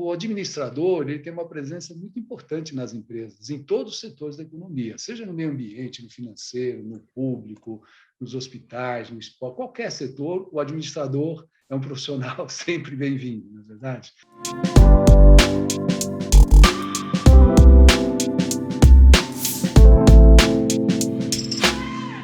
o administrador ele tem uma presença muito importante nas empresas, em todos os setores da economia, seja no meio ambiente, no financeiro, no público, nos hospitais, no esporte, qualquer setor, o administrador é um profissional sempre bem-vindo, não é verdade?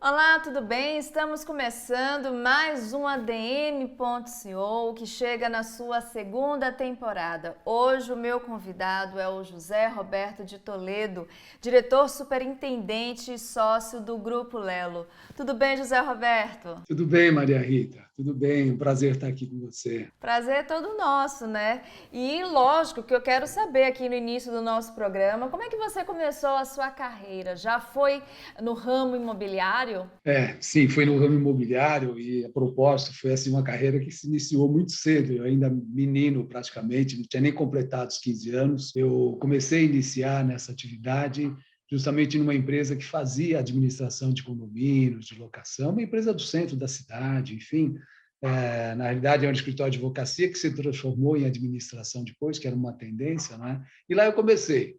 Olá, tudo bem? Estamos começando mais um ADM.co que chega na sua segunda temporada. Hoje o meu convidado é o José Roberto de Toledo, diretor superintendente e sócio do Grupo Lelo. Tudo bem, José Roberto? Tudo bem, Maria Rita? Tudo bem, um prazer estar aqui com você. Prazer é todo nosso, né? E lógico que eu quero saber aqui no início do nosso programa, como é que você começou a sua carreira? Já foi no ramo imobiliário? Sim, foi no ramo imobiliário e, a propósito, foi assim, uma carreira que se iniciou muito cedo. Eu ainda menino, praticamente, não tinha nem completado os 15 anos. Eu comecei a iniciar nessa atividade justamente numa empresa que fazia administração de condomínios, de locação, uma empresa do centro da cidade, enfim. Na realidade, é um escritório de advocacia que se transformou em administração depois, que era uma tendência, não é? E lá eu comecei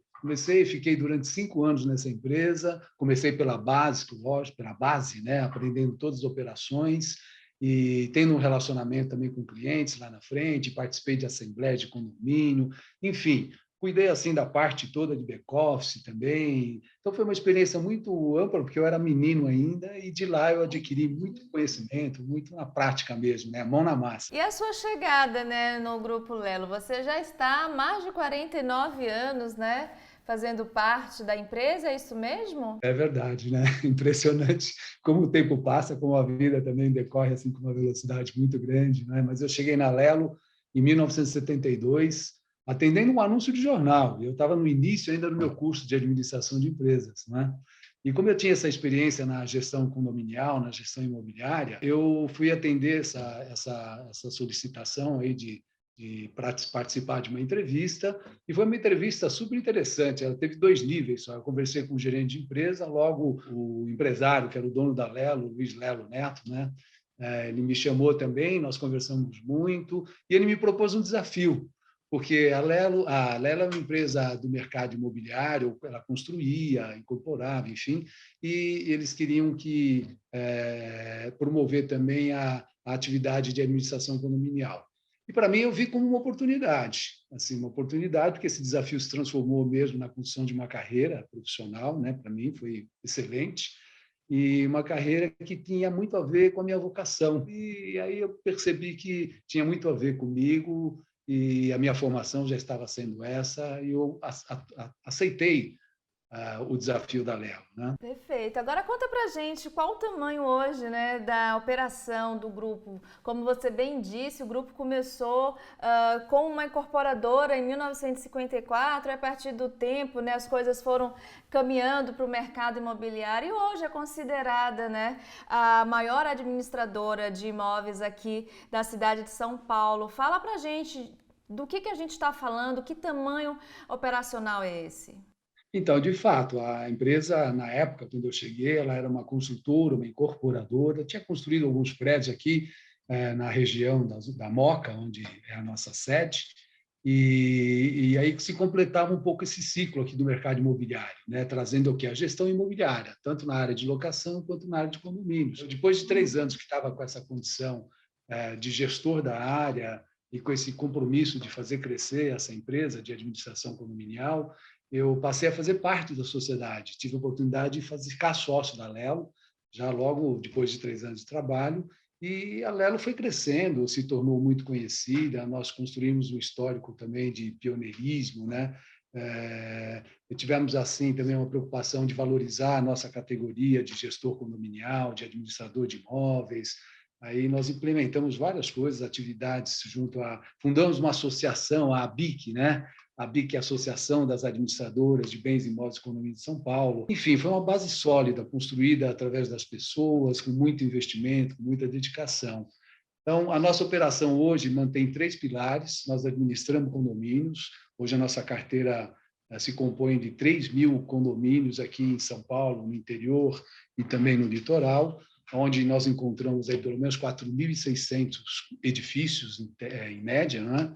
e fiquei durante 5 anos nessa empresa. Comecei pela base, lógico, pela base, né? Aprendendo todas as operações e tendo um relacionamento também com clientes lá na frente. Participei de assembleia de condomínio, enfim, cuidei assim da parte toda de back-office também. Então foi uma experiência muito ampla, porque eu era menino ainda e de lá eu adquiri muito conhecimento, muito na prática mesmo, né? Mão na massa. E a sua chegada, né, no Grupo Lelo? Você já está há mais de 49 anos, né, fazendo parte da empresa, é isso mesmo? É verdade, né? Impressionante como o tempo passa, como a vida também decorre assim com uma velocidade muito grande, né? Mas eu cheguei na Lelo em 1972, atendendo um anúncio de jornal. Eu estava no início ainda do meu curso de administração de empresas, né? E como eu tinha essa experiência na gestão condominial, na gestão imobiliária, eu fui atender essa solicitação aí de participar de uma entrevista, e foi uma entrevista super interessante. Ela teve 2 níveis só. Eu conversei com o gerente de empresa, logo o empresário, que era o dono da Lelo, Luiz Lelo Neto, né? Ele me chamou também, nós conversamos muito, e ele me propôs um desafio, porque a Lelo é uma empresa do mercado imobiliário, ela construía, incorporava, enfim, e eles queriam promover também a atividade de administração condominial. E para mim eu vi como uma oportunidade, assim, uma oportunidade, porque esse desafio se transformou mesmo na construção de uma carreira profissional, né? Para mim foi excelente, e uma carreira que tinha muito a ver com a minha vocação. E aí eu percebi que tinha muito a ver comigo e a minha formação já estava sendo essa, e eu aceitei o desafio da Lelo, né? Perfeito. Agora conta pra gente qual o tamanho hoje, né, da operação do grupo. Como você bem disse, o grupo começou com uma incorporadora em 1954, e a partir do tempo, né, as coisas foram caminhando para o mercado imobiliário e hoje é considerada, né, a maior administradora de imóveis aqui da cidade de São Paulo. Fala pra gente do que a gente está falando, que tamanho operacional é esse? Então, de fato, a empresa, na época, quando eu cheguei, ela era uma construtora, uma incorporadora, tinha construído alguns prédios aqui na região da Moca, onde é a nossa sede, e aí que se completava um pouco esse ciclo aqui do mercado imobiliário, né? Trazendo o quê? A gestão imobiliária, tanto na área de locação quanto na área de condomínios. Depois de 3 anos que estava com essa condição de gestor da área e com esse compromisso de fazer crescer essa empresa de administração condominial, eu passei a fazer parte da sociedade. Tive a oportunidade de ficar sócio da Lelo, já logo depois de 3 anos de trabalho, e a Lelo foi crescendo, se tornou muito conhecida. Nós construímos um histórico também de pioneirismo, né? Tivemos assim também uma preocupação de valorizar a nossa categoria de gestor condominial, de administrador de imóveis. Aí nós implementamos várias coisas, atividades fundamos uma associação, a ABIC, né? A BIC é a Associação das Administradoras de Bens Imóveis e Condomínio de São Paulo. Enfim, foi uma base sólida, construída através das pessoas, com muito investimento, com muita dedicação. Então, a nossa operação hoje mantém 3 pilares. Nós administramos condomínios. Hoje a nossa carteira se compõe de 3.000 condomínios aqui em São Paulo, no interior e também no litoral, onde nós encontramos aí pelo menos 4.600 edifícios, em média, né?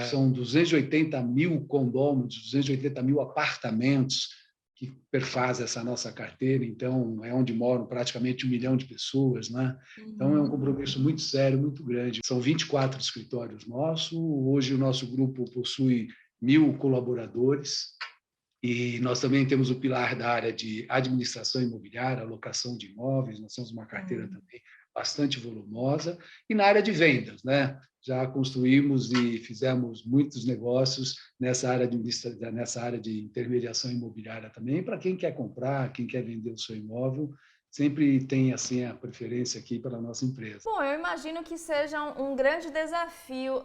São 280 mil condôminos, 280 mil apartamentos que perfazem essa nossa carteira. Então, é onde moram praticamente 1 milhão de pessoas, né? Então, é um compromisso muito sério, muito grande. São 24 escritórios nossos. Hoje, o nosso grupo possui 1.000 colaboradores. E nós também temos o pilar da área de administração imobiliária, alocação de imóveis. Nós temos uma carteira também bastante volumosa. E na área de vendas, né? Já construímos e fizemos muitos negócios nessa área de intermediação imobiliária também, para quem quer comprar, quem quer vender o seu imóvel, sempre tem assim a preferência aqui pela nossa empresa. Bom, eu imagino que seja um grande desafio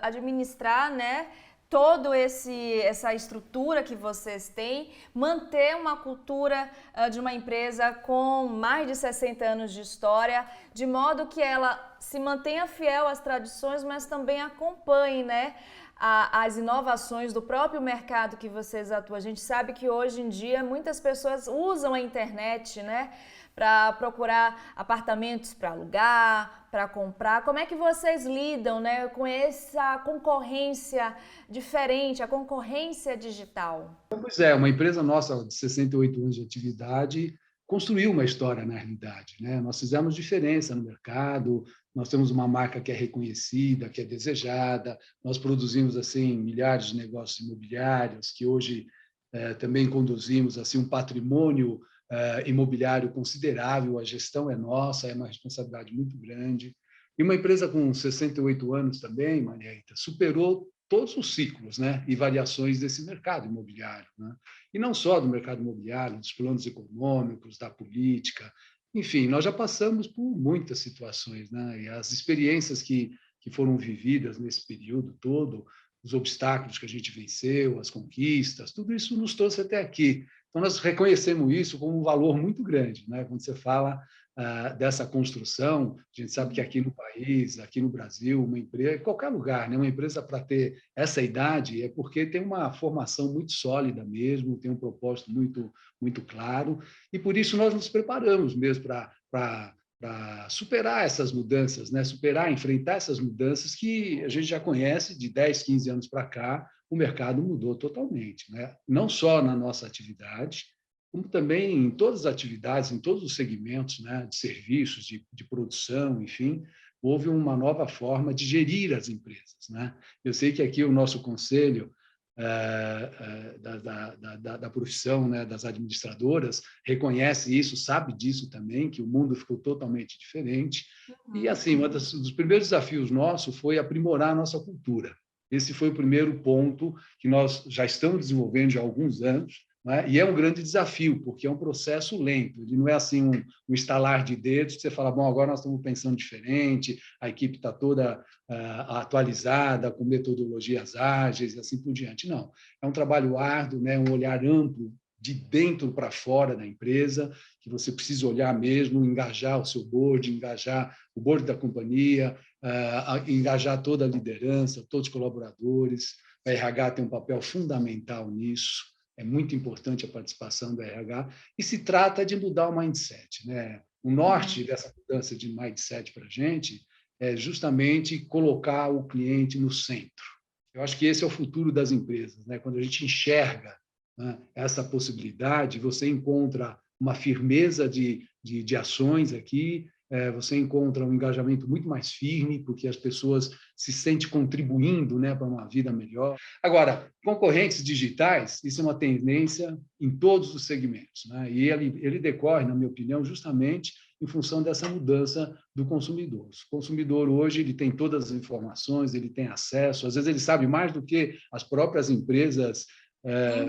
administrar, né, toda essa estrutura que vocês têm, manter uma cultura de uma empresa com mais de 60 anos de história, de modo que ela se mantenha fiel às tradições, mas também acompanhe, né, as inovações do próprio mercado que vocês atuam. A gente sabe que hoje em dia muitas pessoas usam a internet, né, para procurar apartamentos para alugar, para comprar. Como é que vocês lidam, né, com essa concorrência diferente, a concorrência digital? Pois é, uma empresa nossa de 68 anos de atividade construiu uma história na realidade, né? Nós fizemos diferença no mercado, nós temos uma marca que é reconhecida, que é desejada, nós produzimos assim milhares de negócios imobiliários que hoje também conduzimos assim um patrimônio imobiliário considerável, a gestão é nossa, é uma responsabilidade muito grande. E uma empresa com 68 anos também, Marieta, superou todos os ciclos, né, e variações desse mercado imobiliário, né? E não só do mercado imobiliário, dos planos econômicos, da política, enfim, nós já passamos por muitas situações, né? E as experiências que foram vividas nesse período todo, os obstáculos que a gente venceu, as conquistas, tudo isso nos trouxe até aqui. Então, nós reconhecemos isso como um valor muito grande, né? Quando você fala dessa construção, a gente sabe que aqui no país, aqui no Brasil, uma empresa, em qualquer lugar, né? Uma empresa para ter essa idade é porque tem uma formação muito sólida mesmo, tem um propósito muito, muito claro, e por isso nós nos preparamos mesmo para superar essas mudanças, né? Superar, enfrentar essas mudanças que a gente já conhece de 10, 15 anos para cá. O mercado mudou totalmente, né? Não só na nossa atividade, como também em todas as atividades, em todos os segmentos, né? De serviços, de produção, enfim, houve uma nova forma de gerir as empresas, né? Eu sei que aqui o nosso conselho da profissão, né, das administradoras, reconhece isso, sabe disso também, que o mundo ficou totalmente diferente. E, assim, um dos primeiros desafios nossos foi aprimorar a nossa cultura. Esse foi o primeiro ponto que nós já estamos desenvolvendo há alguns anos, né? E é um grande desafio, porque é um processo lento, ele não é assim um estalar de dedos que você fala, bom, agora nós estamos pensando diferente, a equipe está toda atualizada, com metodologias ágeis e assim por diante. Não, é um trabalho árduo, né? Um olhar amplo, de dentro para fora da empresa, que você precisa olhar mesmo, engajar o seu board, engajar o board da companhia, engajar toda a liderança, todos os colaboradores. O RH tem um papel fundamental nisso. É muito importante a participação do RH, e se trata de mudar o mindset, né? O norte dessa mudança de mindset para a gente é justamente colocar o cliente no centro. Eu acho que esse é o futuro das empresas, né? Quando a gente enxerga, né, essa possibilidade, você encontra uma firmeza de ações aqui, você encontra um engajamento muito mais firme, porque as pessoas se sentem contribuindo, né, para uma vida melhor. Agora, concorrentes digitais, isso é uma tendência em todos os segmentos, né? E ele decorre, na minha opinião, justamente em função dessa mudança do consumidor. O consumidor hoje ele tem todas as informações, ele tem acesso, às vezes ele sabe mais do que as próprias empresas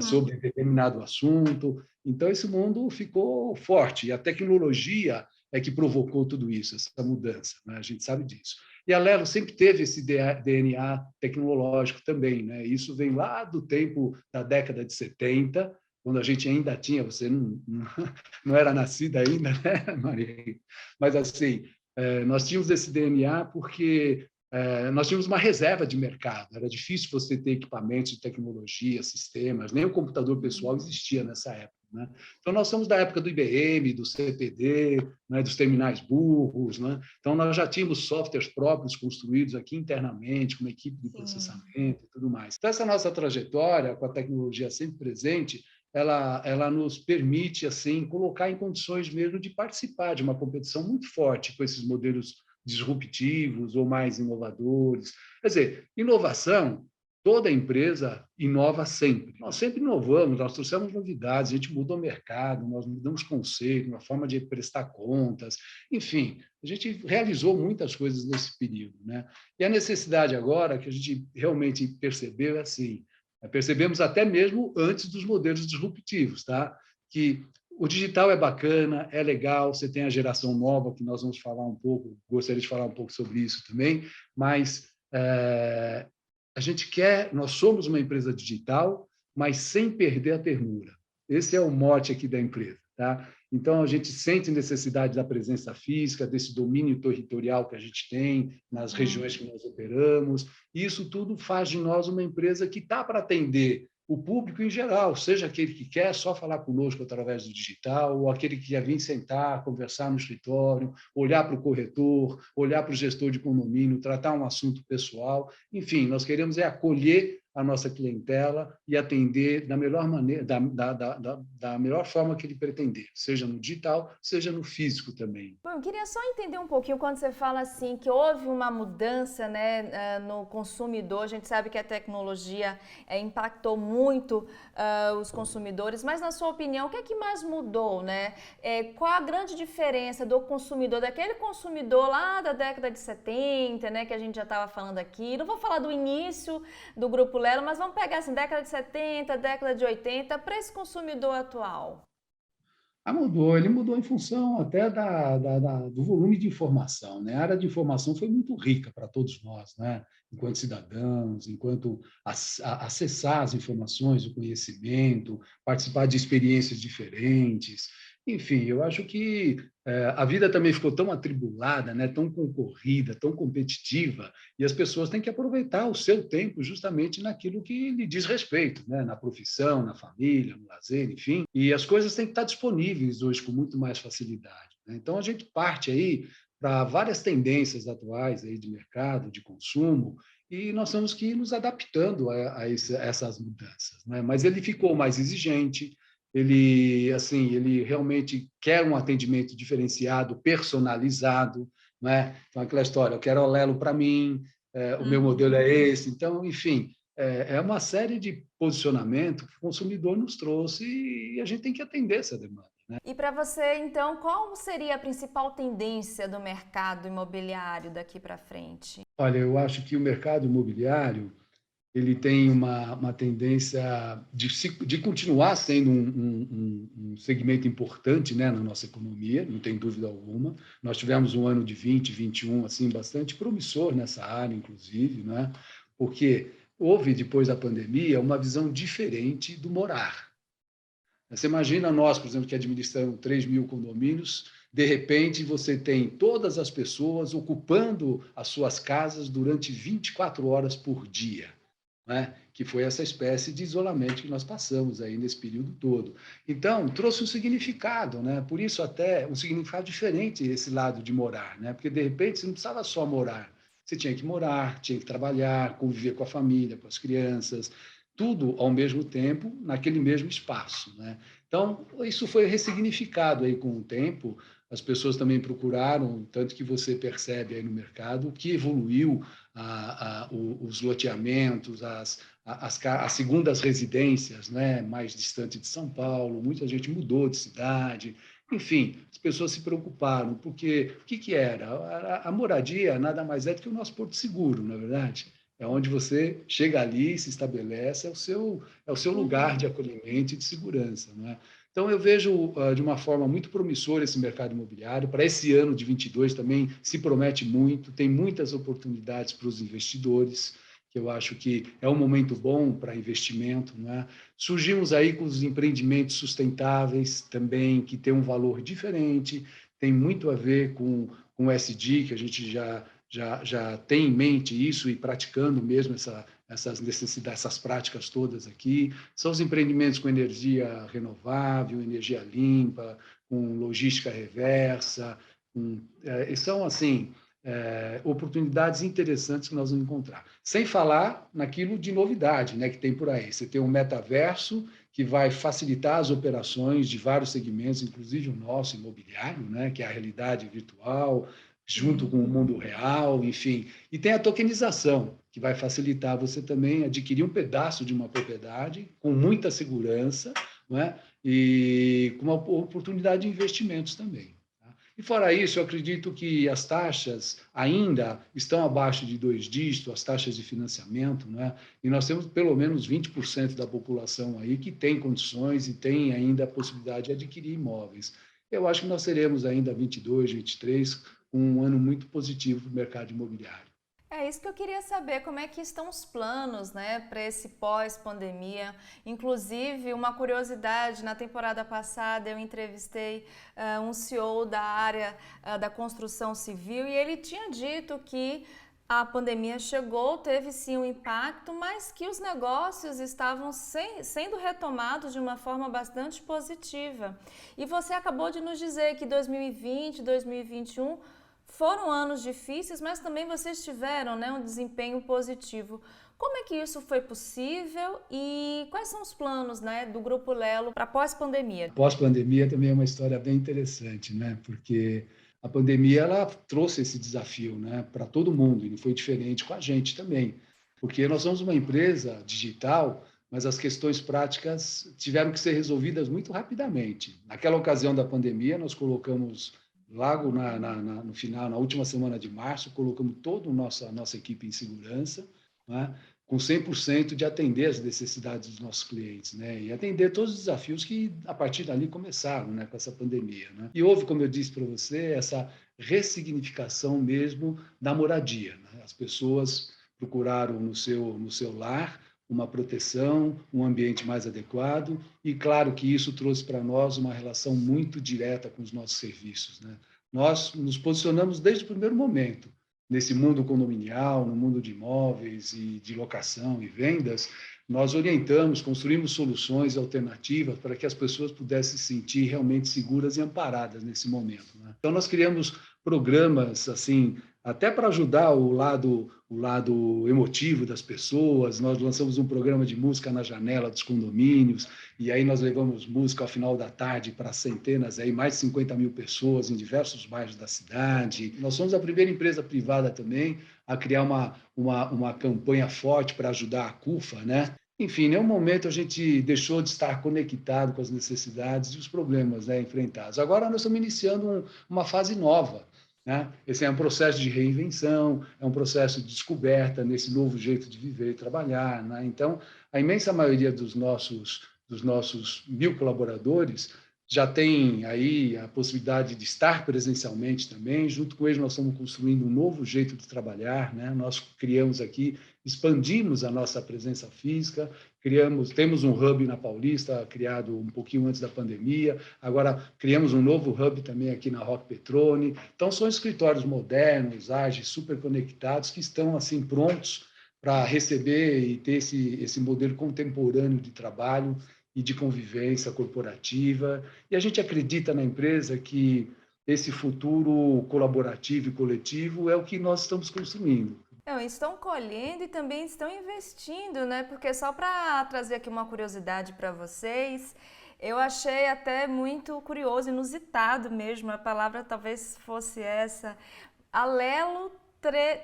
sobre determinado assunto. Então, esse mundo ficou forte, e a tecnologia é que provocou tudo isso, essa mudança, né? A gente sabe disso. E a Lelo sempre teve esse DNA tecnológico também, né? Isso vem lá do tempo da década de 70, quando a gente ainda tinha, você não era nascida ainda, né, Maria? Mas, assim, nós tínhamos esse DNA porque nós tínhamos uma reserva de mercado, era difícil você ter equipamentos de tecnologia, sistemas, nem o computador pessoal existia nessa época. né? Então, nós somos da época do IBM, do CPD, né, dos terminais burros, né? Então, nós já tínhamos softwares próprios construídos aqui internamente, com uma equipe de processamento e tudo mais. Então, essa nossa trajetória, com a tecnologia sempre presente, ela nos permite assim colocar em condições mesmo de participar de uma competição muito forte com esses modelos disruptivos ou mais inovadores. Quer dizer, inovação, toda empresa inova sempre. Nós sempre inovamos, nós trouxemos novidades, a gente mudou o mercado, nós mudamos conceitos, uma forma de prestar contas, enfim, a gente realizou muitas coisas nesse período, né? E a necessidade agora que a gente realmente percebeu é assim, percebemos até mesmo antes dos modelos disruptivos, tá? Que o digital é bacana, é legal, você tem a geração nova, que nós vamos falar um pouco, gostaria de falar um pouco sobre isso também, mas a gente nós somos uma empresa digital, mas sem perder a ternura. Esse é o mote aqui da empresa, tá? Então, a gente sente necessidade da presença física, desse domínio territorial que a gente tem nas regiões que nós operamos. E isso tudo faz de nós uma empresa que está para atender o público em geral, seja aquele que quer só falar conosco através do digital, ou aquele que quer vir sentar, conversar no escritório, olhar para o corretor, olhar para o gestor de condomínio, tratar um assunto pessoal. Enfim, nós queremos acolher a nossa clientela e atender da melhor maneira, da melhor forma que ele pretender, seja no digital, seja no físico também. Bom, eu queria só entender um pouquinho quando você fala assim que houve uma mudança, né, no consumidor. A gente sabe que a tecnologia impactou muito os consumidores, mas na sua opinião, o que é que mais mudou, né? Qual a grande diferença do consumidor, daquele consumidor lá da década de 70, né, que a gente já estava falando aqui? Não vou falar do início do Grupo Lelo, mas vamos pegar assim, década de 70, década de 80, para esse consumidor atual. Mudou, ele mudou em função até do volume de informação, né? A área de informação foi muito rica para todos nós, né? Enquanto cidadãos, enquanto acessar as informações, o conhecimento, participar de experiências diferentes. Enfim, eu acho que a vida também ficou tão atribulada, né? Tão concorrida, tão competitiva, e as pessoas têm que aproveitar o seu tempo justamente naquilo que lhe diz respeito, né? Na profissão, na família, no lazer, enfim. E as coisas têm que estar disponíveis hoje com muito mais facilidade, né? Então, a gente parte aí para várias tendências atuais aí de mercado, de consumo, e nós temos que ir nos adaptando a essas mudanças, né? Mas ele ficou mais exigente, ele realmente quer um atendimento diferenciado, personalizado, né? Então, aquela história, eu quero o Lelo para mim, o meu modelo é esse. Então, enfim, é uma série de posicionamento que o consumidor nos trouxe e a gente tem que atender essa demanda, né? E para você, então, qual seria a principal tendência do mercado imobiliário daqui para frente? Olha, eu acho que o mercado imobiliário ele tem uma tendência de continuar sendo um segmento importante, né, na nossa economia, não tem dúvida alguma. Nós tivemos um ano de 2021 assim, bastante promissor nessa área, inclusive, né, porque houve, depois da pandemia, uma visão diferente do morar. Você imagina nós, por exemplo, que administramos 3.000 condomínios, de repente você tem todas as pessoas ocupando as suas casas durante 24 horas por dia, né? Que foi essa espécie de isolamento que nós passamos aí nesse período todo. Então, trouxe um significado, né? Por isso até um significado diferente esse lado de morar, né? Porque, de repente, você não precisava só morar, você tinha que morar, tinha que trabalhar, conviver com a família, com as crianças, tudo ao mesmo tempo, naquele mesmo espaço, né? Então, isso foi ressignificado aí com o tempo, as pessoas também procuraram, tanto que você percebe aí no mercado, o que evoluiu os loteamentos, as segundas residências, né, mais distante de São Paulo, muita gente mudou de cidade, enfim, as pessoas se preocuparam, porque o que era? A moradia nada mais é do que o nosso porto seguro, não é verdade? É onde você chega ali, se estabelece, é o seu lugar de acolhimento e de segurança, não é? Então, eu vejo de uma forma muito promissora esse mercado imobiliário. Para esse ano de 22 também se promete muito, tem muitas oportunidades para os investidores, que eu acho que é um momento bom para investimento, né? Surgimos aí com os empreendimentos sustentáveis também, que tem um valor diferente, tem muito a ver com o SD, que a gente já tem em mente isso e praticando mesmo essas necessidades, essas práticas todas aqui. São os empreendimentos com energia renovável, energia limpa, com logística reversa. São, assim, oportunidades interessantes que nós vamos encontrar. Sem falar naquilo de novidade, né, que tem por aí. Você tem um metaverso que vai facilitar as operações de vários segmentos, inclusive o nosso imobiliário, né, que é a realidade virtual, junto com o mundo real, enfim. E tem a tokenização, que vai facilitar você também adquirir um pedaço de uma propriedade com muita segurança, não é? E com uma oportunidade de investimentos também. Tá? E fora isso, eu acredito que as taxas ainda estão abaixo de 2 dígitos, as taxas de financiamento, não é? E nós temos pelo menos 20% da população aí que tem condições e tem ainda a possibilidade de adquirir imóveis. Eu acho que nós teremos ainda 22, 23, um ano muito positivo para o mercado imobiliário. É isso que eu queria saber, como é que estão os planos, né, para esse pós-pandemia. Inclusive, uma curiosidade, na temporada passada eu entrevistei um CEO da área da construção civil e ele tinha dito que a pandemia chegou, teve sim um impacto, mas que os negócios estavam sendo retomados de uma forma bastante positiva. E você acabou de nos dizer que 2020, 2021 foram anos difíceis, mas também vocês tiveram, né, um desempenho positivo. Como é que isso foi possível e quais são os planos, né, do Grupo Lelo para pós-pandemia? Pós-pandemia também é uma história bem interessante, né? Porque a pandemia ela trouxe esse desafio, né, para todo mundo e não foi diferente com a gente também, porque nós somos uma empresa digital, mas as questões práticas tiveram que ser resolvidas muito rapidamente. Naquela ocasião da pandemia, nós colocamos logo no final, na última semana de março, colocamos toda a nossa equipe em segurança, né, com 100% de atender as necessidades dos nossos clientes, né, e atender todos os desafios que, a partir dali, começaram, né, com essa pandemia. Né. E houve, como eu disse para você, essa ressignificação mesmo da moradia. Né. As pessoas procuraram no seu lar uma proteção, um ambiente mais adequado, e claro que isso trouxe para nós uma relação muito direta com os nossos serviços. Né? Nós nos posicionamos desde o primeiro momento nesse mundo condominial, no mundo de imóveis e de locação e vendas, nós orientamos, construímos soluções alternativas para que as pessoas pudessem se sentir realmente seguras e amparadas nesse momento. Né? Então, nós criamos programas assim, até para ajudar o lado emotivo das pessoas. Nós lançamos um programa de música na janela dos condomínios, e aí nós levamos música ao final da tarde para centenas, aí mais de 50 mil pessoas em diversos bairros da cidade. Nós somos a primeira empresa privada também a criar uma campanha forte para ajudar a CUFA, né? Enfim, em nenhum momento a gente deixou de estar conectado com as necessidades e os problemas, né, enfrentados. Agora nós estamos iniciando uma fase nova. Né? Esse é um processo de reinvenção, é um processo de descoberta nesse novo jeito de viver e trabalhar. Né? Então, a imensa maioria dos nossos 1.000 colaboradores já tem aí a possibilidade de estar presencialmente também. Junto com eles, nós estamos construindo um novo jeito de trabalhar. Né? Nós criamos aqui, expandimos a nossa presença física, temos um hub na Paulista, criado um pouquinho antes da pandemia, agora criamos um novo hub também aqui na Roque Petroni. Então, são escritórios modernos, ágeis, super conectados, que estão assim prontos para receber e ter esse modelo contemporâneo de trabalho e de convivência corporativa. E a gente acredita na empresa que esse futuro colaborativo e coletivo é o que nós estamos construindo. Não, estão colhendo e também estão investindo, né? Porque só para trazer aqui uma curiosidade para vocês, eu achei até muito curioso, inusitado mesmo, a palavra talvez fosse essa. A Lelo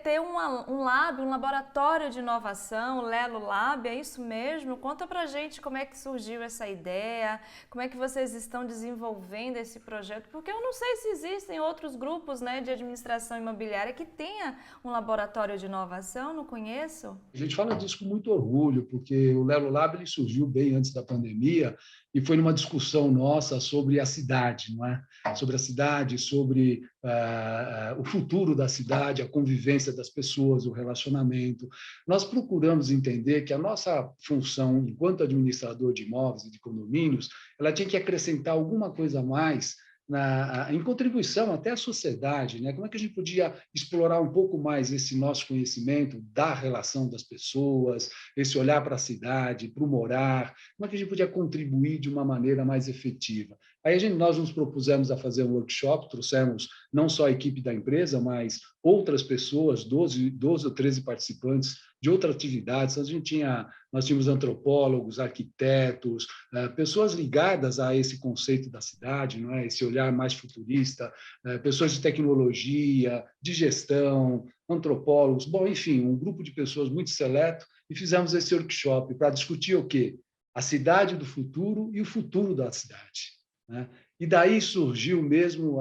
ter um lab, um laboratório de inovação, o Lelo Lab, é isso mesmo? Conta pra gente como é que surgiu essa ideia, como é que vocês estão desenvolvendo esse projeto, porque eu não sei se existem outros grupos, né, de administração imobiliária que tenha um laboratório de inovação, não conheço. A gente fala disso com muito orgulho, porque o Lelo Lab ele surgiu bem antes da pandemia e foi numa discussão nossa sobre a cidade, não é? Sobre a cidade, sobre o futuro da cidade, a convivência das pessoas, o relacionamento. Nós procuramos entender que a nossa função enquanto administrador de imóveis e de condomínios, ela tinha que acrescentar alguma coisa a mais em contribuição até à sociedade, né? Como é que a gente podia explorar um pouco mais esse nosso conhecimento da relação das pessoas, esse olhar para a cidade, para o morar, como é que a gente podia contribuir de uma maneira mais efetiva? Aí nós nos propusemos a fazer um workshop, trouxemos não só a equipe da empresa, mas outras pessoas, 12 ou 13 participantes de outras atividades. Nós tínhamos antropólogos, arquitetos, pessoas ligadas a esse conceito da cidade, não é? Esse olhar mais futurista, pessoas de tecnologia, de gestão, antropólogos, bom, enfim, um grupo de pessoas muito seleto, e fizemos esse workshop para discutir o quê? A cidade do futuro e o futuro da cidade, né? E daí surgiu mesmo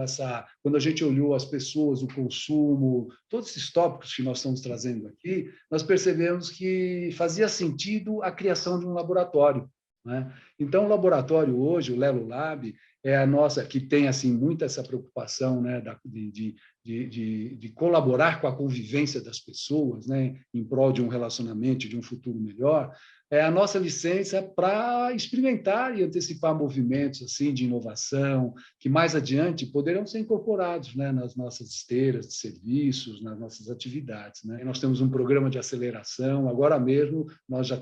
quando a gente olhou as pessoas, o consumo, todos esses tópicos que nós estamos trazendo aqui, nós percebemos que fazia sentido a criação de um laboratório, né? Então, o laboratório hoje, o Lelo Lab, é a nossa, que tem assim muita essa preocupação, né, de colaborar com a convivência das pessoas, né, em prol de um relacionamento, de um futuro melhor. É a nossa licença para experimentar e antecipar movimentos assim de inovação que mais adiante poderão ser incorporados, né, nas nossas esteiras de serviços, nas nossas atividades, né? Nós temos um programa de aceleração. Agora mesmo nós já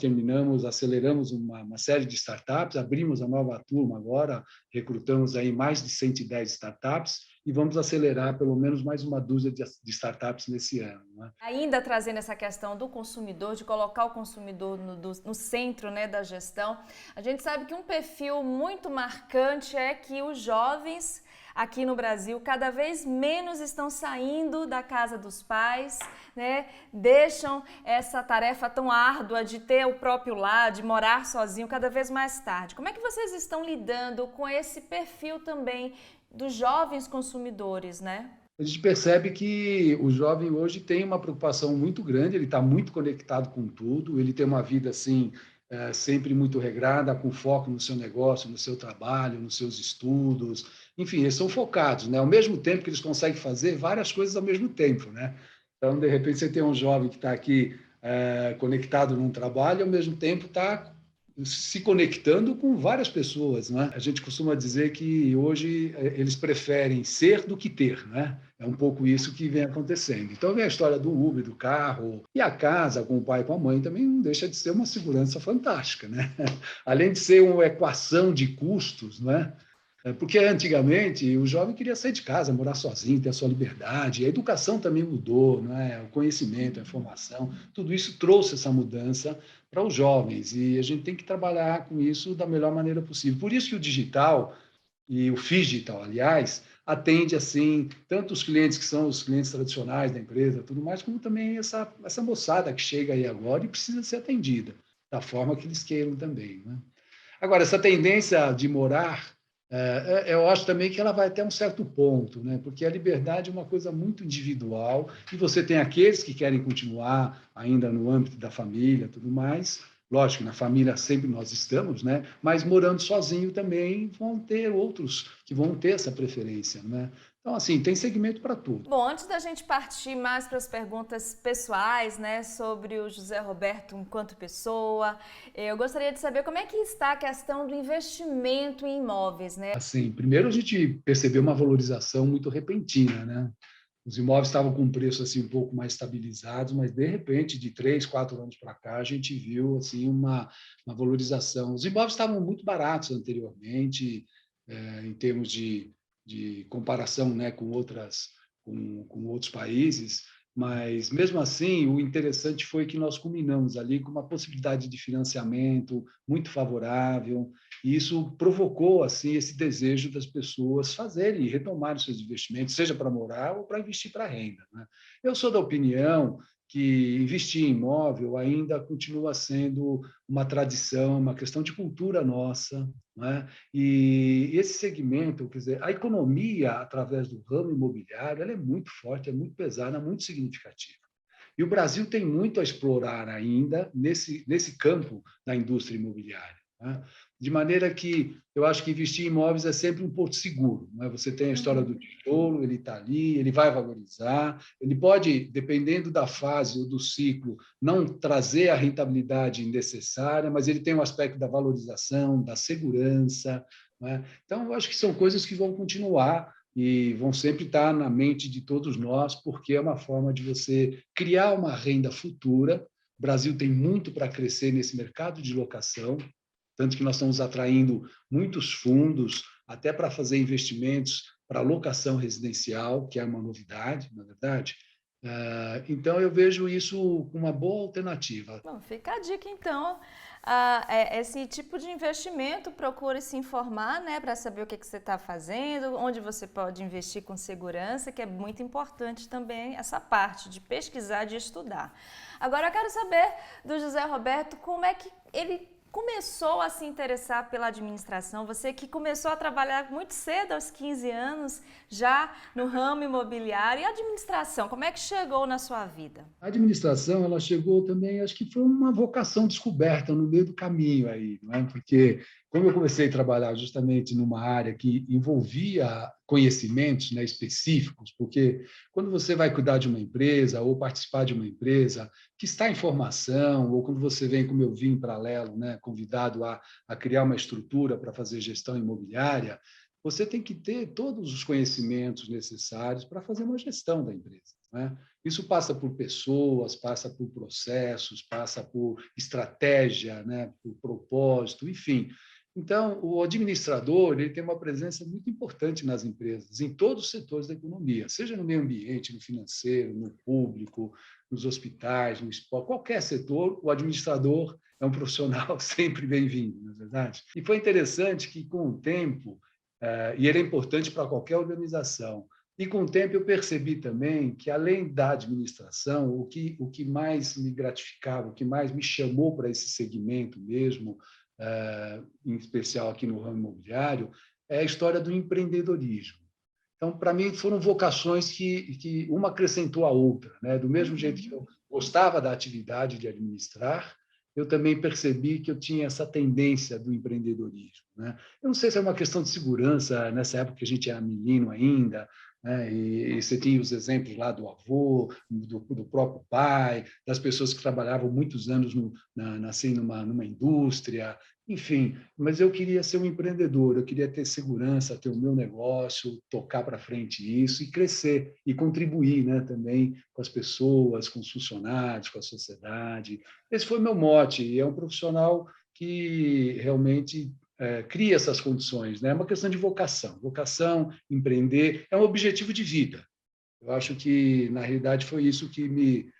aceleramos uma série de startups, abrimos a nova turma agora, recrutamos aí mais de 110 startups e vamos acelerar pelo menos mais uma dúzia de startups nesse ano, né? Ainda trazendo essa questão do consumidor, de colocar o consumidor no centro, né, da gestão, a gente sabe que um perfil muito marcante é que os jovens aqui no Brasil cada vez menos estão saindo da casa dos pais, né? Deixam essa tarefa tão árdua de ter o próprio lar, de morar sozinho cada vez mais tarde. Como é que vocês estão lidando com esse perfil também dos jovens consumidores, né? A gente percebe que o jovem hoje tem uma preocupação muito grande, ele está muito conectado com tudo, ele tem uma vida assim, sempre muito regrada, com foco no seu negócio, no seu trabalho, nos seus estudos, enfim, eles são focados, né? Ao mesmo tempo que eles conseguem fazer várias coisas ao mesmo tempo, né? Então, de repente, você tem um jovem que está aqui conectado num trabalho, e ao mesmo tempo está se conectando com várias pessoas, né? A gente costuma dizer que hoje eles preferem ser do que ter, né? É um pouco isso que vem acontecendo. Então vem a história do Uber, do carro, e a casa com o pai e com a mãe também não deixa de ser uma segurança fantástica, né? Além de ser uma equação de custos, né? Porque antigamente o jovem queria sair de casa, morar sozinho, ter a sua liberdade. A educação também mudou, né? O conhecimento, a informação, tudo isso trouxe essa mudança para os jovens e a gente tem que trabalhar com isso da melhor maneira possível. Por isso que o digital e o phygital, aliás, atende assim tanto os clientes que são os clientes tradicionais da empresa, tudo mais, como também essa moçada que chega aí agora e precisa ser atendida da forma que eles queiram também, né? Agora, essa tendência de morar, eu acho também que ela vai até um certo ponto, né? Porque a liberdade é uma coisa muito individual e você tem aqueles que querem continuar ainda no âmbito da família, tudo mais. Lógico, na família sempre nós estamos, né? Mas morando sozinho também vão ter outros que vão ter essa preferência, né? Então, assim, tem segmento para tudo. Bom, antes da gente partir mais para as perguntas pessoais, né, sobre o José Roberto enquanto pessoa, eu gostaria de saber como é que está a questão do investimento em imóveis, né? Assim, primeiro a gente percebeu uma valorização muito repentina, né? Os imóveis estavam com um preço assim um pouco mais estabilizados, mas de repente, de 3, 4 anos para cá, a gente viu assim uma valorização. Os imóveis estavam muito baratos anteriormente, em termos de comparação, né, com outros países, mas mesmo assim o interessante foi que nós culminamos ali com uma possibilidade de financiamento muito favorável e isso provocou assim esse desejo das pessoas fazerem e retomarem seus investimentos, seja para morar ou para investir para renda, né? Eu sou da opinião que investir em imóvel ainda continua sendo uma tradição, uma questão de cultura nossa, né? E esse segmento, quer dizer, a economia através do ramo imobiliário, ela é muito forte, é muito pesada, é muito significativa. E o Brasil tem muito a explorar ainda nesse campo da indústria imobiliária, né? De maneira que eu acho que investir em imóveis é sempre um porto seguro, né? Você tem a história do tijolo, ele está ali, ele vai valorizar, ele pode, dependendo da fase ou do ciclo, não trazer a rentabilidade necessária, mas ele tem um aspecto da valorização, da segurança, né? Então, eu acho que são coisas que vão continuar e vão sempre estar na mente de todos nós, porque é uma forma de você criar uma renda futura. O Brasil tem muito para crescer nesse mercado de locação, tanto que nós estamos atraindo muitos fundos, até para fazer investimentos para locação residencial, que é uma novidade, na verdade. Então, eu vejo isso como uma boa alternativa. Bom, fica a dica então. Esse tipo de investimento, procure se informar, né, para saber o que você está fazendo, onde você pode investir com segurança, que é muito importante também essa parte de pesquisar, de estudar. Agora eu quero saber do José Roberto como é que ele começou a se interessar pela administração. Você que começou a trabalhar muito cedo, aos 15 anos, já no ramo imobiliário. E a administração, como é que chegou na sua vida? A administração, ela chegou também, acho que foi uma vocação descoberta no meio do caminho aí, não é? Porque como eu comecei a trabalhar justamente numa área que envolvia conhecimentos, né, específicos, porque quando você vai cuidar de uma empresa ou participar de uma empresa que está em formação, ou quando você vem, como eu vim em paralelo, né, convidado a criar uma estrutura para fazer gestão imobiliária, você tem que ter todos os conhecimentos necessários para fazer uma gestão da empresa, né? Isso passa por pessoas, passa por processos, passa por estratégia, né, por propósito, enfim. Então, o administrador ele tem uma presença muito importante nas empresas, em todos os setores da economia, seja no meio ambiente, no financeiro, no público, nos hospitais, no esporte, qualquer setor, o administrador é um profissional sempre bem-vindo, não é verdade? E foi interessante que, com o tempo, e ele é importante para qualquer organização, e com o tempo eu percebi também que, além da administração, o que mais me gratificava, o que mais me chamou para esse segmento mesmo, em especial aqui no ramo imobiliário, é a história do empreendedorismo. Então, para mim, foram vocações que uma acrescentou a outra, né? Do mesmo jeito que eu gostava da atividade de administrar, eu também percebi que eu tinha essa tendência do empreendedorismo, né? Eu não sei se é uma questão de segurança, nessa época que a gente era menino ainda, né? E você tinha os exemplos lá do avô, do próprio pai, das pessoas que trabalhavam muitos anos assim, numa indústria, enfim, mas eu queria ser um empreendedor, eu queria ter segurança, ter o meu negócio, tocar para frente isso e crescer e contribuir, né, também com as pessoas, com os funcionários, com a sociedade. Esse foi meu mote, e é um profissional que realmente cria essas condições, né? É uma questão de vocação. Vocação, empreender, é um objetivo de vida. Eu acho que, na realidade, foi isso que me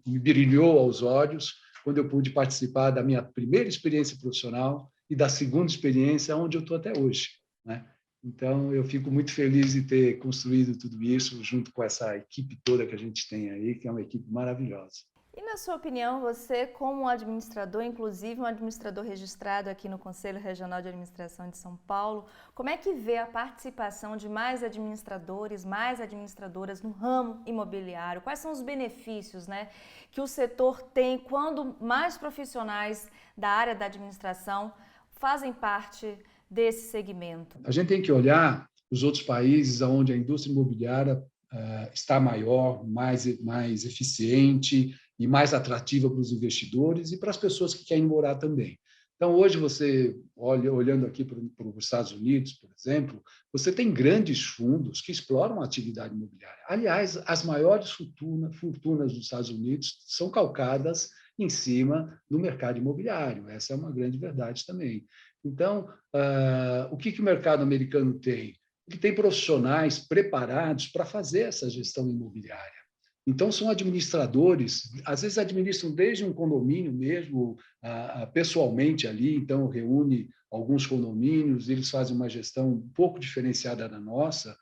brilhou aos olhos quando eu pude participar da minha primeira experiência profissional e da segunda experiência, onde eu estou até hoje, né? Então, eu fico muito feliz de ter construído tudo isso junto com essa equipe toda que a gente tem aí, que é uma equipe maravilhosa. E na sua opinião, você como administrador, inclusive um administrador registrado aqui no Conselho Regional de Administração de São Paulo, como é que vê a participação de mais administradores, mais administradoras no ramo imobiliário? Quais são os benefícios, né, que o setor tem quando mais profissionais da área da administração fazem parte desse segmento? A gente tem que olhar os outros países onde a indústria imobiliária está maior, mais eficiente e mais atrativa para os investidores e para as pessoas que querem morar também. Então, hoje, você olhando aqui para os Estados Unidos, por exemplo, você tem grandes fundos que exploram a atividade imobiliária. Aliás, as maiores fortunas dos Estados Unidos são calcadas em cima do mercado imobiliário. Essa é uma grande verdade também. Então, o que o mercado americano tem? Ele tem profissionais preparados para fazer essa gestão imobiliária. Então, são administradores, às vezes administram desde um condomínio mesmo, pessoalmente ali, então reúne alguns condomínios, eles fazem uma gestão um pouco diferenciada da nossa,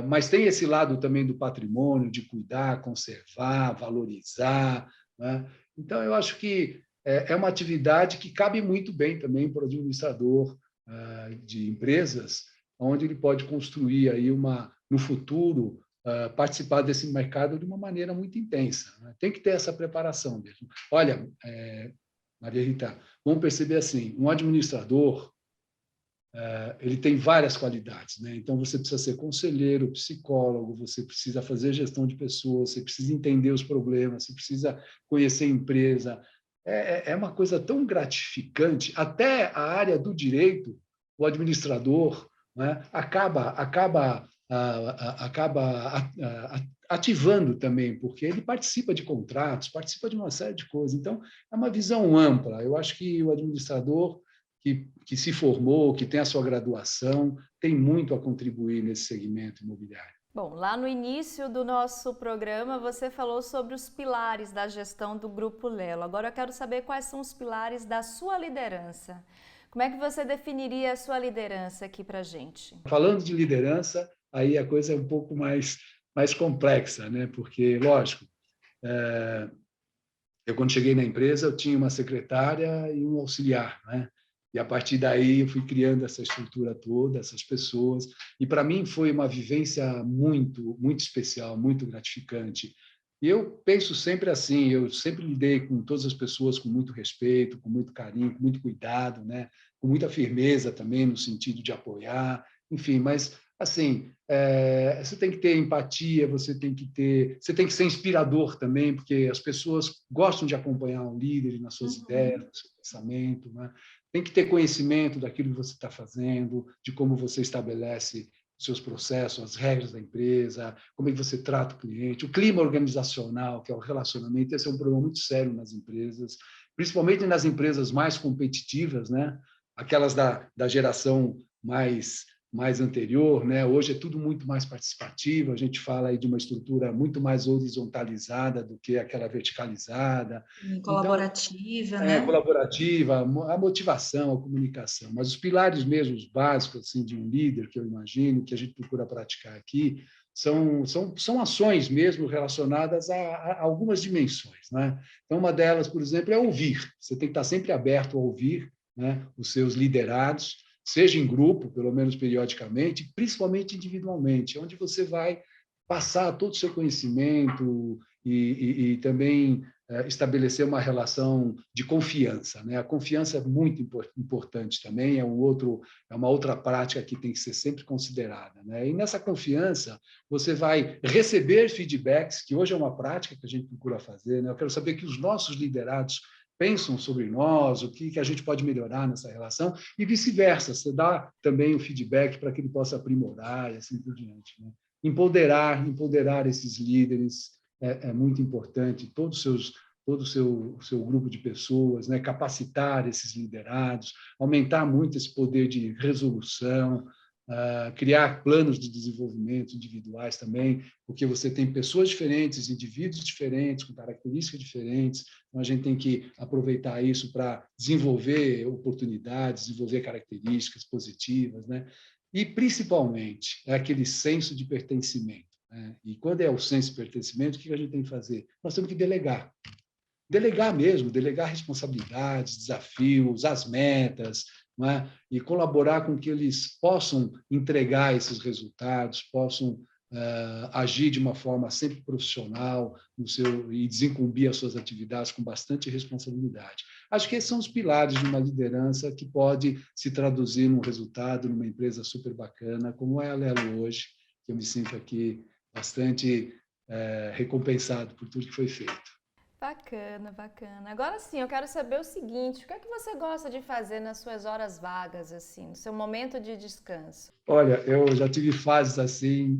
mas tem esse lado também do patrimônio, de cuidar, conservar, valorizar, né? Então, eu acho que é uma atividade que cabe muito bem também para o administrador de empresas, onde ele pode construir aí no futuro, participar desse mercado de uma maneira muito intensa, né? Tem que ter essa preparação mesmo. Olha, Maria Rita, vamos perceber assim, um administrador, ele tem várias qualidades, né? Então, você precisa ser conselheiro, psicólogo, você precisa fazer gestão de pessoas, você precisa entender os problemas, você precisa conhecer a empresa. É uma coisa tão gratificante, até a área do direito, o administrador, né, acaba ativando também, porque ele participa de contratos, participa de uma série de coisas. Então, é uma visão ampla. Eu acho que o administrador que se formou, que tem a sua graduação, tem muito a contribuir nesse segmento imobiliário. Bom, lá no início do nosso programa você falou sobre os pilares da gestão do Grupo Lelo. Agora eu quero saber quais são os pilares da sua liderança. Como é que você definiria a sua liderança aqui para a gente? Falando de liderança, aí a coisa é um pouco mais complexa, né? Porque, lógico, eu quando cheguei na empresa eu tinha uma secretária e um auxiliar, né? E a partir daí eu fui criando essa estrutura toda, essas pessoas. E para mim foi uma vivência muito especial, muito gratificante. E eu penso sempre assim, eu sempre lidei com todas as pessoas com muito respeito, com muito carinho, com muito cuidado, né? Com muita firmeza também no sentido de apoiar, enfim, mas assim, você tem que ter empatia, você tem que ser inspirador também, porque as pessoas gostam de acompanhar um líder nas suas ideias, no seu pensamento, né? Tem que ter conhecimento daquilo que você está fazendo, de como você estabelece os seus processos, as regras da empresa, como é que você trata o cliente, o clima organizacional, que é o relacionamento. Esse é um problema muito sério nas empresas, principalmente nas empresas mais competitivas, né? Aquelas da geração mais anterior, né? Hoje é tudo muito mais participativo, a gente fala aí de uma estrutura muito mais horizontalizada do que aquela verticalizada. Colaborativa, então, né? Colaborativa, a motivação, a comunicação, mas os pilares mesmo, os básicos assim, de um líder, que eu imagino, que a gente procura praticar aqui, são ações mesmo relacionadas a algumas dimensões, né? Então, uma delas, por exemplo, é ouvir. Você tem que estar sempre aberto a ouvir, né, os seus liderados, seja em grupo, pelo menos periodicamente, principalmente individualmente, onde você vai passar todo o seu conhecimento e também estabelecer uma relação de confiança, né? A confiança é muito importante também, é uma outra prática que tem que ser sempre considerada, né? E nessa confiança você vai receber feedbacks, que hoje é uma prática que a gente procura fazer, né? Eu quero saber que os nossos liderados pensam sobre nós, o que a gente pode melhorar nessa relação, e vice-versa, você dá também o feedback para que ele possa aprimorar e assim por diante, né? Empoderar esses líderes é muito importante, todo o seu grupo de pessoas, né? Capacitar esses liderados, aumentar muito esse poder de resolução, criar planos de desenvolvimento individuais também, porque você tem pessoas diferentes, indivíduos diferentes, com características diferentes, então a gente tem que aproveitar isso para desenvolver oportunidades, desenvolver características positivas, né? E, principalmente, é aquele senso de pertencimento, né? E quando é o senso de pertencimento, o que a gente tem que fazer? Nós temos que delegar. Delegar mesmo, delegar responsabilidades, desafios, as metas, não é? E colaborar com que eles possam entregar esses resultados, possam agir de uma forma sempre profissional e desincumbir as suas atividades com bastante responsabilidade. Acho que esses são os pilares de uma liderança que pode se traduzir num resultado, numa empresa super bacana, como é a Lelo hoje, que eu me sinto aqui bastante recompensado por tudo que foi feito. Bacana, bacana. Agora sim, eu quero saber o seguinte, o que é que você gosta de fazer nas suas horas vagas, assim, no seu momento de descanso? Olha, eu já tive fases assim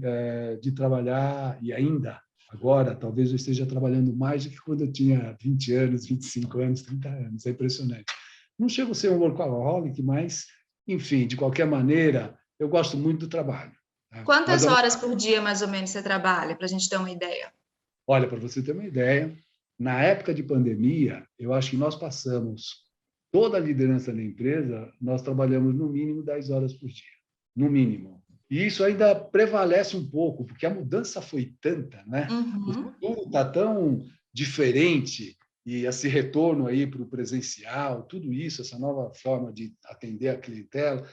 de trabalhar e ainda agora, talvez eu esteja trabalhando mais do que quando eu tinha 20 anos, 25 anos, 30 anos. É impressionante. Não chego a ser um workaholic, mas, enfim, de qualquer maneira, eu gosto muito do trabalho. Tá? Quantas horas por dia, mais ou menos, você trabalha, para a gente ter uma ideia? Olha, para você ter uma ideia, na época de pandemia, eu acho que nós passamos toda a liderança da empresa, nós trabalhamos no mínimo 10 horas por dia, no mínimo. E isso ainda prevalece um pouco, porque a mudança foi tanta, né? O futuro está tão diferente e esse retorno aí para o presencial, tudo isso, essa nova forma de atender a clientela,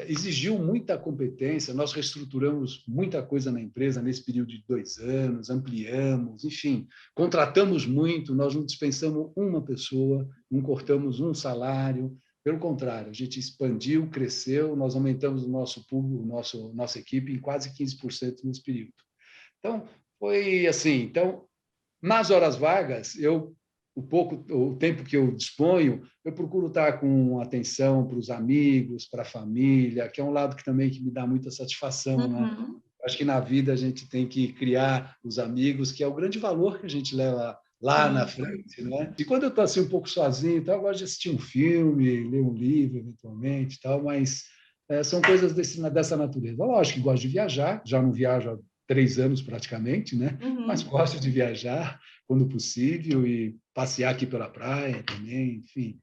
exigiu muita competência. Nós reestruturamos muita coisa na empresa nesse período de 2 anos, ampliamos, enfim, contratamos muito, nós não dispensamos uma pessoa, não cortamos um salário. Pelo contrário, a gente expandiu, cresceu, nós aumentamos o nosso público, nossa equipe em quase 15% nesse período. Então, foi assim. Então, nas horas vagas, eu o tempo que eu disponho, eu procuro estar com atenção para os amigos, para a família, que é um lado que também que me dá muita satisfação, né? Uhum. Acho que na vida a gente tem que criar os amigos, que é o grande valor que a gente leva lá na Sim. frente, né? E quando eu estou assim um pouco sozinho, então eu gosto de assistir um filme, ler um livro eventualmente, tal, mas são coisas dessa natureza. Lógico que gosto de viajar, já não viajo há 3 anos praticamente, né? Mas Uhum. gosto de viajar quando possível e passear aqui pela praia também, enfim.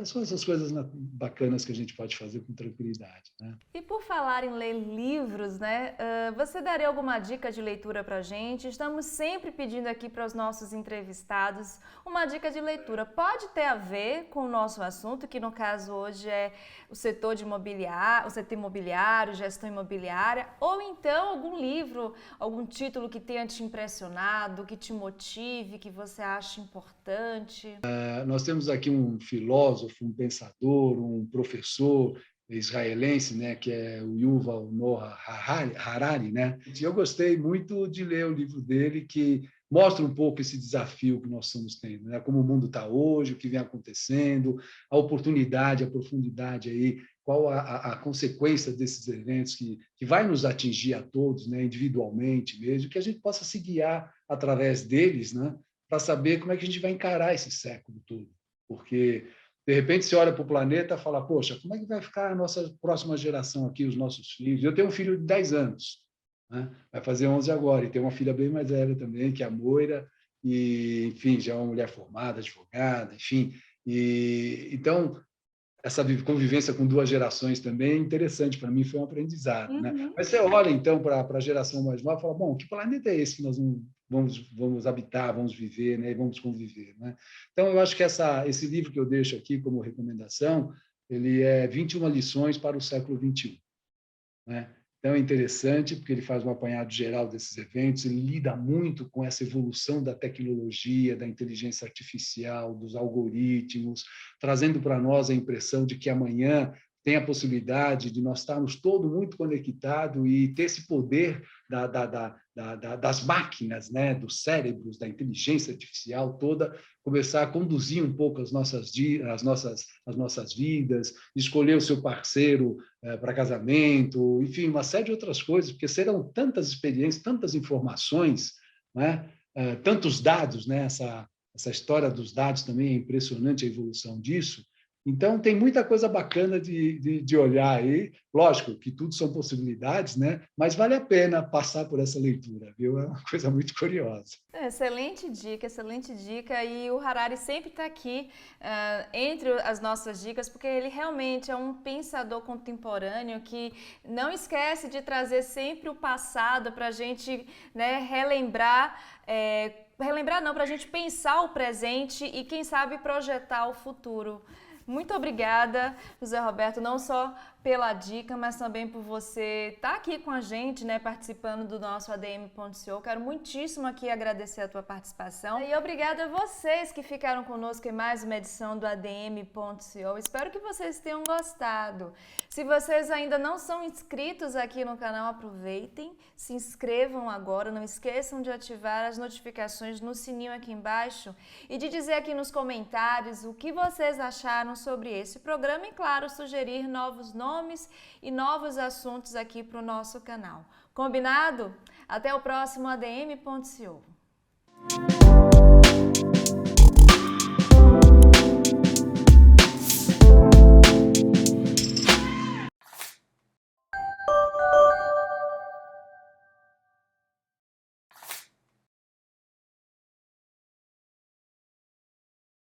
São essas coisas bacanas que a gente pode fazer com tranquilidade, né? E por falar em ler livros, né? Você daria alguma dica de leitura para a gente? Estamos sempre pedindo aqui para os nossos entrevistados uma dica de leitura. Pode ter a ver com o nosso assunto, que no caso hoje é o setor imobiliário, gestão imobiliária, ou então algum livro, algum título que tenha te impressionado, que te motive, que você acha importante. Nós temos aqui um filósofo, um pensador, um professor israelense, né, que é o Yuval Noah Harari, né? E eu gostei muito de ler o livro dele, que mostra um pouco esse desafio que nós estamos tendo, né? Como o mundo está hoje, o que vem acontecendo, a oportunidade, a profundidade aí, qual a consequência desses eventos que vai nos atingir a todos, né, individualmente mesmo, que a gente possa se guiar através deles, né, para saber como é que a gente vai encarar esse século todo. Porque, de repente, você olha para o planeta e fala, poxa, como é que vai ficar a nossa próxima geração aqui, os nossos filhos? Eu tenho um filho de 10 anos, né? Vai fazer 11 agora, e tenho uma filha bem mais velha também, que é a Moira, e, enfim, já é uma mulher formada, advogada, enfim. Então, essa convivência com 2 gerações também é interessante, para mim foi um aprendizado, né? Uhum. Mas você olha, então, para a geração mais nova e fala, bom, que planeta é esse que nós vamos habitar, vamos viver, né? E vamos conviver, né? Então, eu acho que esse livro que eu deixo aqui como recomendação, ele é 21 lições para o século XXI, né? Então, é interessante porque ele faz um apanhado geral desses eventos, ele lida muito com essa evolução da tecnologia, da inteligência artificial, dos algoritmos, trazendo para nós a impressão de que amanhã tem a possibilidade de nós estarmos todos muito conectados e ter esse poder das máquinas, né, dos cérebros, da inteligência artificial toda, começar a conduzir um pouco as nossas vidas, escolher o seu parceiro para casamento, enfim, uma série de outras coisas, porque serão tantas experiências, tantas informações, né? Tantos dados, né? Essa história dos dados também é impressionante, a evolução disso. Então, tem muita coisa bacana de olhar aí. Lógico que tudo são possibilidades, né? Mas vale a pena passar por essa leitura, viu? É uma coisa muito curiosa. Excelente dica, excelente dica. E o Harari sempre está aqui entre as nossas dicas, porque ele realmente é um pensador contemporâneo que não esquece de trazer sempre o passado para a gente, né, relembrar. Relembrar não, para a gente pensar o presente e, quem sabe, projetar o futuro. Muito obrigada, José Roberto, não só pela dica, mas também por você estar aqui com a gente, né, participando do nosso ADM.co. Quero muitíssimo aqui agradecer a tua participação e obrigada a vocês que ficaram conosco em mais uma edição do ADM.co. Espero que vocês tenham gostado. Se vocês ainda não são inscritos aqui no canal, aproveitem, se inscrevam agora, não esqueçam de ativar as notificações no sininho aqui embaixo e de dizer aqui nos comentários o que vocês acharam sobre esse programa e, claro, sugerir novos nomes e novos assuntos aqui para o nosso canal. Combinado? Até o próximo ADM.co.